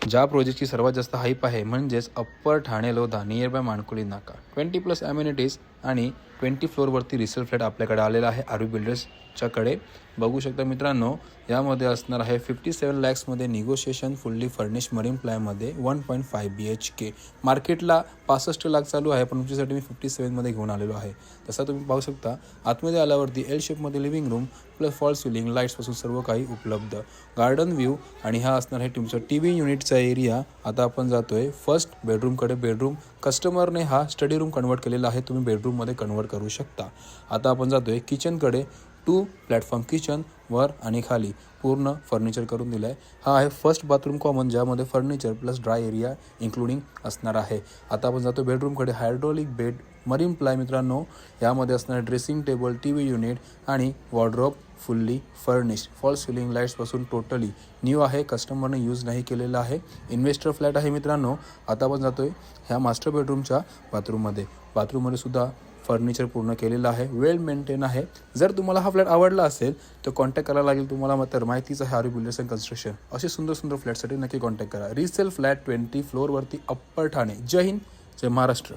ज्या प्रोजेक्टची सर्वात जास्त हाईप आहे म्हणजेच upper Thane Lodha near by Mankoli नाका 20+ ॲम्युनिटीज आणि 20 फ्लोअरवरती रिसेल फ्लॅट आपल्याकडे आलेला आहे आरवी बिल्डर्सच्याकडे. बघू शकता मित्रांनो, यामध्ये असणार आहे 57 लॅक्समध्ये निगोशिएशन, फुल्ली फर्निश मरीन प्लायमध्ये 1.5 BHK. मार्केटला 65 लाख चालू आहे, पण तुमच्यासाठी मी 57मध्ये घेऊन आलेलो आहे. तसा तुम्ही पाहू शकता आतमध्ये आल्यावरती एल शेपमध्ये living room plus fall ceiling लाईट्सपासून सर्व काही उपलब्ध. गार्डन व्ह्यू आणि हा असणार आहे तुमचं TV युनिटचा एरिया. आता आपण जातोय फर्स्ट बेडरूमकडे. बेडरूम कस्टमरने हा स्टडी रूम कन्वर्ट केलेला आहे, तुम्ही बेडरूममध्ये कन्वर्ट करू शकता. आता आपण जातोय किचनकडे. 2 प्लॅटफॉर्म किचन, वर आणि खाली पूर्ण फर्निचर करून दिलं आहे. हा आहे फर्स्ट बाथरूम कॉमन, ज्यामध्ये furniture plus dry area including असणार आहे. आता आपण जातो बेडरूमकडे. हायड्रोलिक बेड, मरीन प्लाय मित्रांनो, यामध्ये असणार ड्रेसिंग टेबल, TV युनिट आणि wardrobe fully furnished. Fall ceiling लाईट्सपासून टोटली न्यू आहे, कस्टमरने यूज नाही केलेला आहे. इन्व्हेस्टर फ्लॅट आहे मित्रांनो. आता आपण जातोय ह्या मास्टर बेडरूमच्या बाथरूममध्ये. बाथरूममध्ये सुद्धा फर्निचर पूर्ण केलेलं आहे, वेल मेंटेन आहे. जर तुम्हाला हा फ्लॅट आवडला असेल तर कॉन्टॅक्ट करायला लागेल तुम्हाला. तर माहितीच आहे आरवी बिल्डर्स अँड कन्स्ट्रक्शन. असे सुंदर सुंदर फ्लॅटसाठी नक्की कॉन्टॅक्ट करा. रिसेल फ्लॅट 20 फ्लोअरवरती अप्पर ठाणे. जय हिंद, जय महाराष्ट्र.